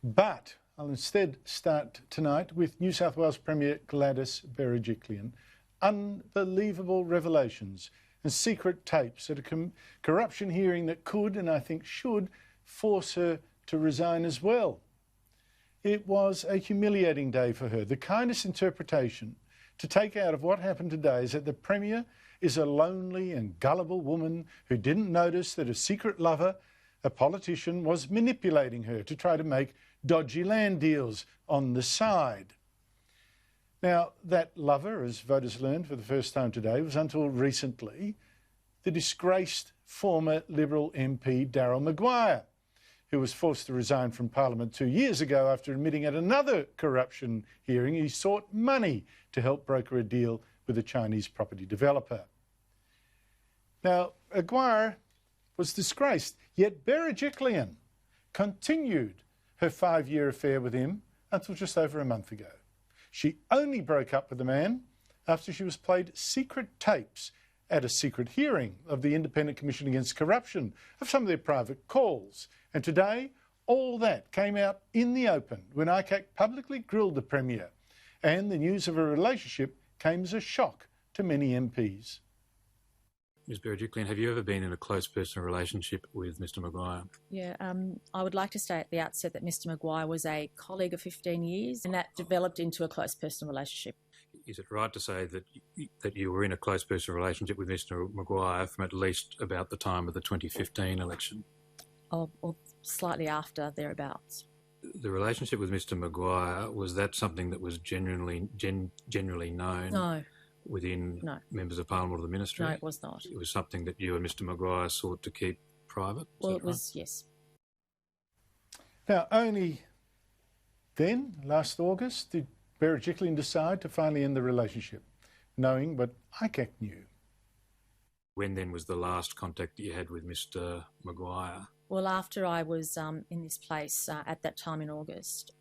But I'll instead start tonight with New South Wales Premier Gladys Berejiklian. Unbelievable revelations and secret tapes at a corruption hearing that could, and I think should, force her to resign as well. It was a humiliating day for her. The kindest interpretation to take out of what happened today is that the Premier is a lonely and gullible woman who didn't notice that a secret lover, a politician, was manipulating her to try to make dodgy land deals on the side. Now, that lover, as voters learned for the first time today, was until recently the disgraced former Liberal MP Daryl Maguire, who was forced to resign from Parliament 2 years ago after admitting at another corruption hearing he sought money to help broker a deal with a Chinese property developer. Now, Maguire was disgraced, yet Berejiklian continued her 5-year affair with him until just over a month ago. She only broke up with the man after she was played secret tapes at a secret hearing of the Independent Commission Against Corruption of some of their private calls. And today, all that came out in the open when ICAC publicly grilled the Premier, and the news of a relationship came as a shock to many MPs. Ms Berejiklian, have you ever been in a close personal relationship with Mr Maguire? Yeah, I would like to say at the outset that Mr Maguire was a colleague of 15 years and that developed into a close personal relationship. Is it right to say that you were in a close personal relationship with Mr Maguire from at least about the time of the 2015 election? Or slightly after, thereabouts. The relationship with Mr Maguire, was that something that was generally known? No. Within members of Parliament or the Ministry? No, it was not. It was something that you and Mr Maguire sought to keep private? Well, it was, yes. Now, only then, last August, did Berejiklian decide to finally end the relationship, knowing what ICAC knew. When then was the last contact that you had with Mr Maguire? Well, after I was in this place at that time in August.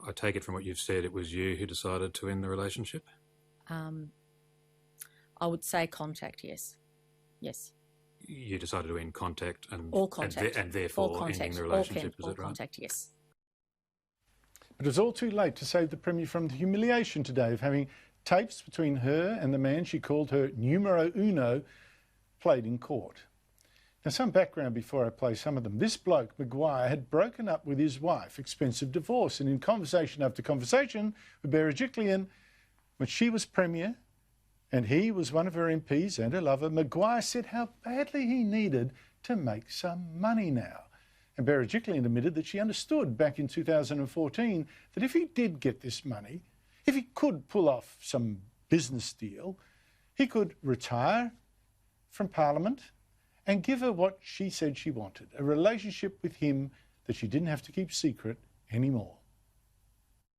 I take it from what you've said, it was you who decided to end the relationship? I would say contact, yes. Yes. You decided to end contact and therefore ending the relationship, is that right? Contact, yes. But it was all too late to save the Premier from the humiliation today of having tapes between her and the man she called her numero uno played in court. Now, some background before I play some of them. This bloke, Maguire, had broken up with his wife, expensive divorce, and in conversation after conversation with Berejiklian, when she was Premier and he was one of her MPs and her lover, Maguire said how badly he needed to make some money now. And Berejiklian admitted that she understood back in 2014 that if he did get this money, if he could pull off some business deal, he could retire from Parliament and give her what she said she wanted, a relationship with him that she didn't have to keep secret anymore.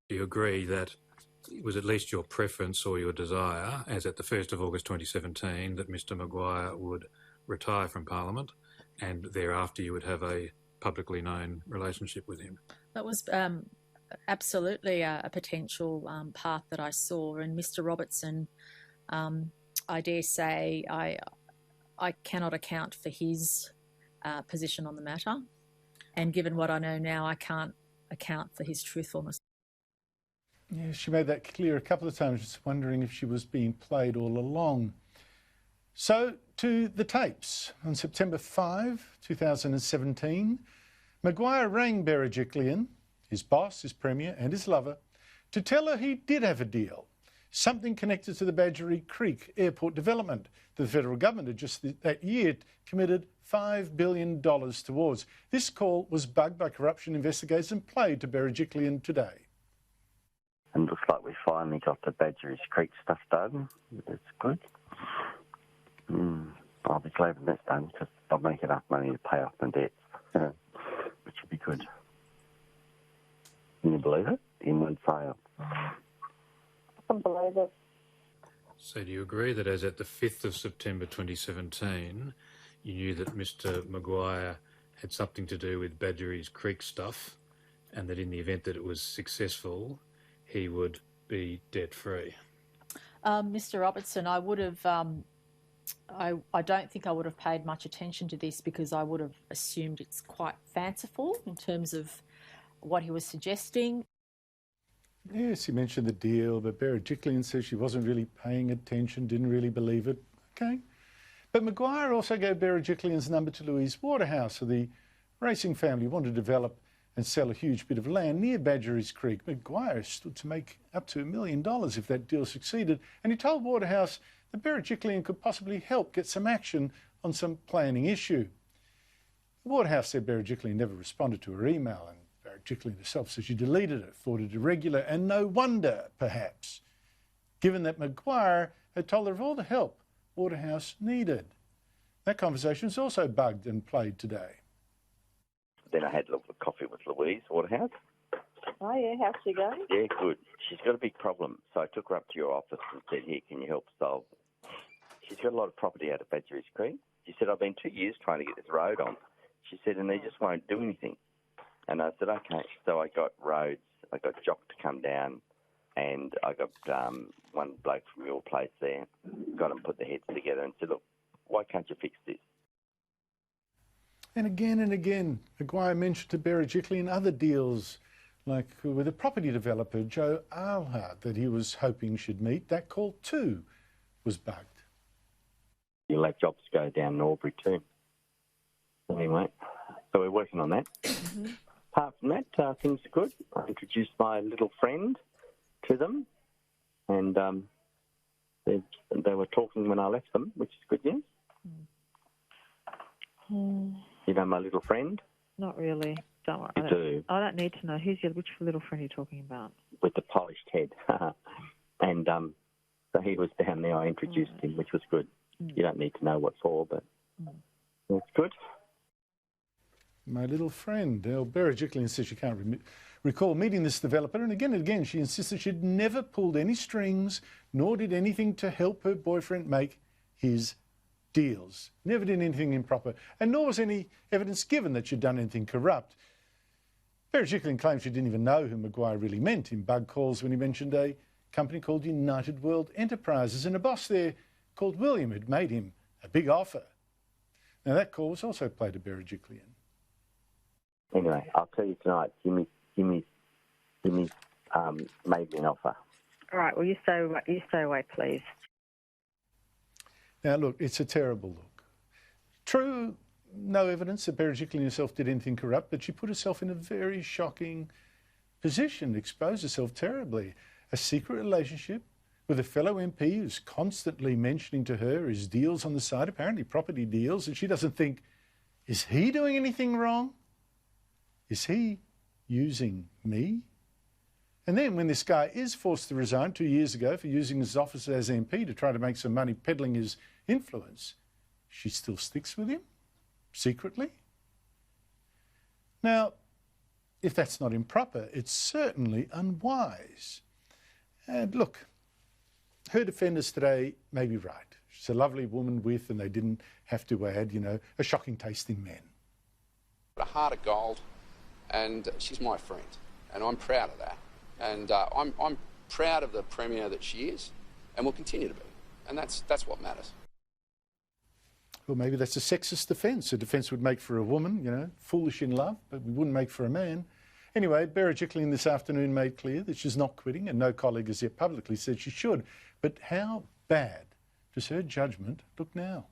Do you agree that it was at least your preference or your desire, as at the 1st of August 2017, that Mr Maguire would retire from Parliament and thereafter you would have a publicly known relationship with him? That was absolutely a potential path that I saw. And Mr Robertson, I dare say, I cannot account for his position on the matter. And given what I know now, I can't account for his truthfulness. Yeah, she made that clear a couple of times, just wondering if she was being played all along. So, to the tapes. On September 5, 2017, Maguire rang Berejiklian, his boss, his Premier and his lover, to tell her he did have a deal, something connected to the Badgerys Creek airport development that the federal government had just that year committed $5 billion towards. This call was bugged by corruption investigators and played to Berejiklian today. And looks like we finally got the Badgerys Creek stuff done. That's good. I'll be glad when that's done because I'll make enough money to pay off my debts, which would be good. Can you believe it? In one sale. I can't believe it. So do you agree that as at the 5th of September 2017, you knew that Mr Maguire had something to do with Badgerys Creek stuff and that in the event that it was successful, he would be debt-free? Mr Robertson, I would have... I don't think I would have paid much attention to this because I would have assumed it's quite fanciful in terms of what he was suggesting. Yes, he mentioned the deal, but Berejiklian says she wasn't really paying attention, didn't really believe it. Okay. But Maguire also gave Berejiklian's number to Louise Waterhouse, so the racing family wanted to develop and sell a huge bit of land near Badgerys Creek. Maguire stood to make up to $1 million if that deal succeeded, and he told Waterhouse that Berejiklian could possibly help get some action on some planning issue. Waterhouse said Berejiklian never responded to her email, and Berejiklian herself said she deleted it, thought it irregular, and no wonder, perhaps, given that Maguire had told her of all the help Waterhouse needed. That conversation was also bugged and played today. Then I had a little coffee with Louise Waterhouse. Oh, yeah, how's she going? Yeah, good. She's got a big problem, so I took her up to your office and said, here, can you help solve it? She's got a lot of property out of Badgerys Creek. She said, I've been 2 years trying to get this road on. She said, and they just won't do anything. And I said, okay. So I got roads, I got Jock to come down, and I got one bloke from your place there, got them put their heads together and said, look, why can't you fix this? And again, Maguire mentioned to Berejiklian other deals, like with a property developer, Joe Alhart, that he was hoping she'd meet. That call too was bugged. You'll have jobs go down in Albury too. Anyway, so we're working on that. Mm-hmm. Apart from that, things are good. I introduced my little friend to them, and they were talking when I left them, which is good news. You know my little friend? Not really. Don't worry. You do. I don't need to know. Which little friend are you talking about? With the polished head. And so he was down there. I introduced him, which was good. You don't need to know what for, but it's good. My little friend. Berejiklian says she can't recall meeting this developer, and again she insisted she'd never pulled any strings, nor did anything to help her boyfriend make his deals. Never did anything improper, and nor was any evidence given that she'd done anything corrupt. Berejiklian claims she didn't even know who Maguire really meant in bug calls when he mentioned a company called United World Enterprises and a boss there called William who'd made him a big offer. Now that call was also played to Berejiklian. Anyway, I'll tell you tonight, Jimmy made me an offer. All right, well, you stay away, please. Now, look, it's a terrible look. True, no evidence that Berejiklian herself did anything corrupt, but she put herself in a very shocking position, exposed herself terribly. A secret relationship with a fellow MP who's constantly mentioning to her his deals on the side, apparently property deals, and she doesn't think, is he doing anything wrong? Is he using me? And then when this guy is forced to resign 2 years ago for using his office as MP to try to make some money peddling his influence, she still sticks with him, secretly? Now, if that's not improper, it's certainly unwise. And look, her defenders today may be right. She's a lovely woman with, and they didn't have to add, a shocking taste in men. A heart of gold, and she's my friend, and I'm proud of that. And I'm proud of the Premier that she is, and will continue to be. And that's what matters. Well, maybe that's a sexist defence. A defence would make for a woman, foolish in love, but we wouldn't make for a man. Anyway, Berejiklian this afternoon made clear that she's not quitting, and no colleague has yet publicly said she should. But how bad does her judgment look now?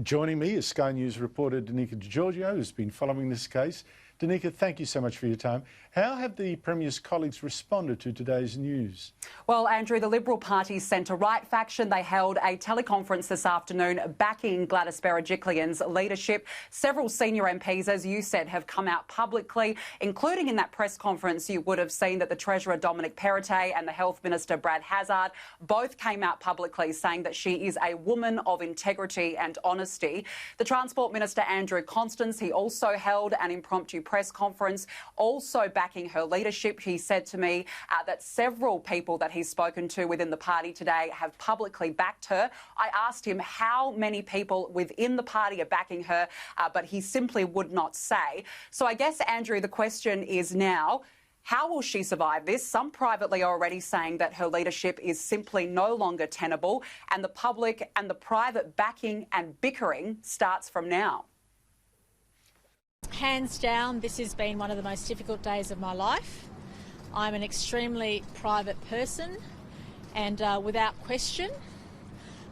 Joining me is Sky News reporter Danica DiGiorgio, who's been following this case. Danica, thank you so much for your time. How have the Premier's colleagues responded to today's news? Well, Andrew, the Liberal Party's centre-right faction, they held a teleconference this afternoon backing Gladys Berejiklian's leadership. Several senior MPs, as you said, have come out publicly, including in that press conference you would have seen that the Treasurer Dominic Perrottet and the Health Minister Brad Hazzard both came out publicly saying that she is a woman of integrity and honesty. The Transport Minister Andrew Constance, he also held an impromptu press conference, also backing her leadership. He said to me that several people that he's spoken to within the party today have publicly backed her. I asked him how many people within the party are backing her, but he simply would not say. So I guess, Andrew, the question is now, how will she survive this? Some privately are already saying that her leadership is simply no longer tenable, and the public and the private backing and bickering starts from now. Hands down, this has been one of the most difficult days of my life. I'm an extremely private person, and without question,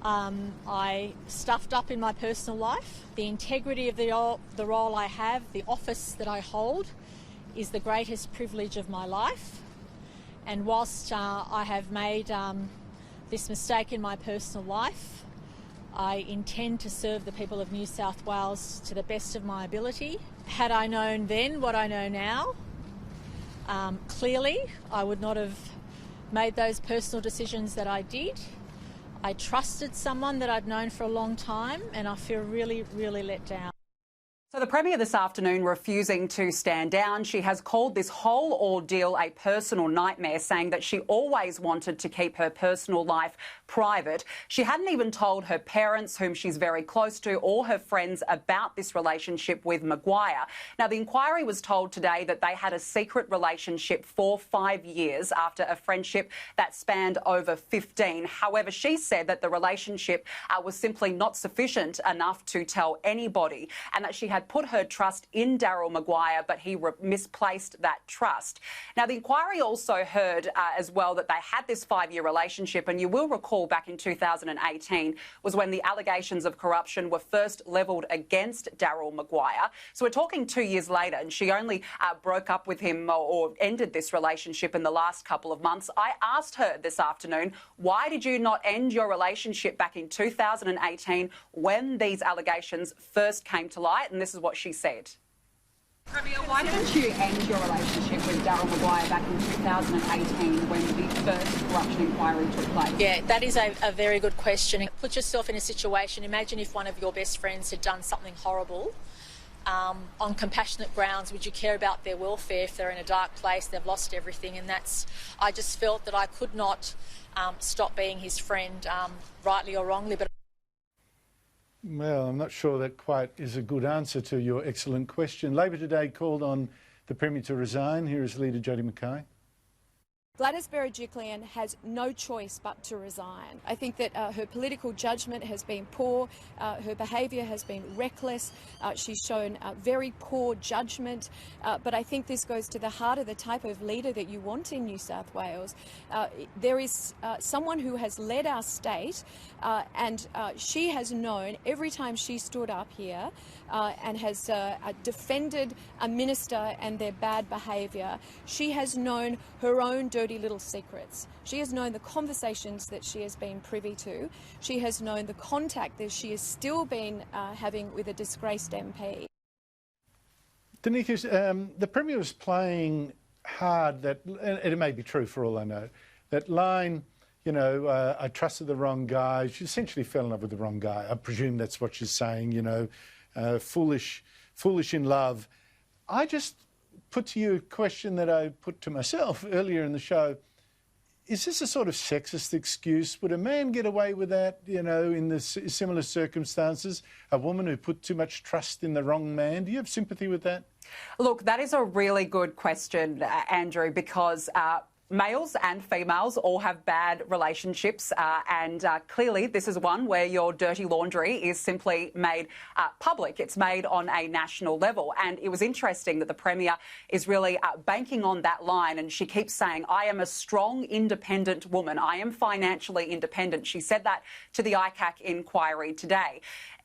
I stuffed up in my personal life. The integrity of the role I have, the office that I hold, is the greatest privilege of my life. And whilst I have made this mistake in my personal life, I intend to serve the people of New South Wales to the best of my ability. Had I known then what I know now, clearly I would not have made those personal decisions that I did. I trusted someone that I'd known for a long time, and I feel really, really let down. So the Premier this afternoon refusing to stand down. She has called this whole ordeal a personal nightmare, saying that she always wanted to keep her personal life private. She hadn't even told her parents, whom she's very close to, or her friends about this relationship with Maguire. Now, the inquiry was told today that they had a secret relationship for 5 years after a friendship that spanned over 15. However, she said that the relationship was simply not sufficient enough to tell anybody, and that she had put her trust in Daryl Maguire, but he misplaced that trust. Now, the inquiry also heard as well that they had this 5-year relationship, and you will recall back in 2018 was when the allegations of corruption were first levelled against Daryl Maguire. So we're talking 2 years later, and she only broke up with him or ended this relationship in the last couple of months. I asked her this afternoon, why did you not end your relationship back in 2018 when these allegations first came to light? And this is what she said. Premier, why didn't you end your relationship with Daryl Maguire back in 2018 when the first corruption inquiry took place? Yeah, that is a very good question. Put yourself in a situation, imagine if one of your best friends had done something horrible. On compassionate grounds, would you care about their welfare if they're in a dark place, they've lost everything? And I just felt that I could not stop being his friend, rightly or wrongly. But well, I'm not sure that quite is a good answer to your excellent question. Labor today called on the Premier to resign. Here is Leader Jodie Mackay. Gladys Berejiklian has no choice but to resign. I think that her political judgment has been poor, her behaviour has been reckless, she's shown very poor judgment, but I think this goes to the heart of the type of leader that you want in New South Wales. There is someone who has led our state and she has known every time she stood up here and has defended a minister and their bad behaviour, she has known her own dirty little secrets. She has known the conversations that she has been privy to. She has known the contact that she has still been having with a disgraced MP. Danica, the Premier was playing hard that, and it may be true for all I know, that line, you know, I trusted the wrong guy. She essentially fell in love with the wrong guy. I presume that's what she's saying, you know, foolish in love. I just put to you a question that I put to myself earlier in the show. Is this a sort of sexist excuse? Would a man get away with that, you know, in the similar circumstances? A woman who put too much trust in the wrong man? Do you have sympathy with that? Look, that is a really good question, Andrew, because males and females all have bad relationships, and clearly this is one where your dirty laundry is simply made public. It's made on a national level. And it was interesting that the Premier is really banking on that line, and she keeps saying, I am a strong, independent woman. I am financially independent. She said that to the ICAC inquiry today.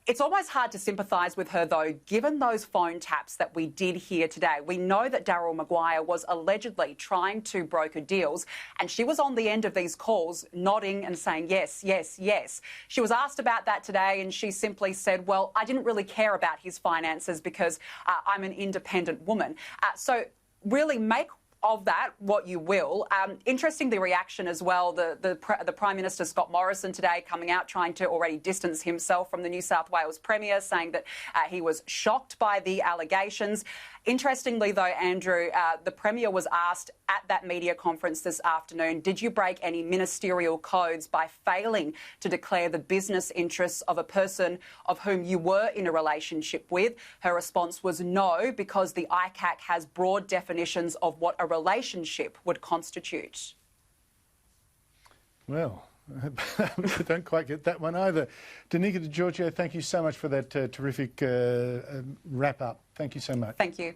It's almost hard to sympathise with her, though, given those phone taps that we did hear today. We know that Daryl Maguire was allegedly trying to broker deals, and she was on the end of these calls nodding and saying, yes, yes, yes. She was asked about that today, and she simply said, well, I didn't really care about his finances because I'm an independent woman. So really make of that what you will. Interesting, the reaction as well, the Prime Minister Scott Morrison today coming out trying to already distance himself from the New South Wales Premier, saying that he was shocked by the allegations. Interestingly, though, Andrew, the Premier was asked at that media conference this afternoon, did you break any ministerial codes by failing to declare the business interests of a person of whom you were in a relationship with? Her response was no, because the ICAC has broad definitions of what a relationship would constitute. Well, I don't quite get that one either. Danica Di Giorgio, thank you so much for that terrific wrap-up. Thank you so much. Thank you.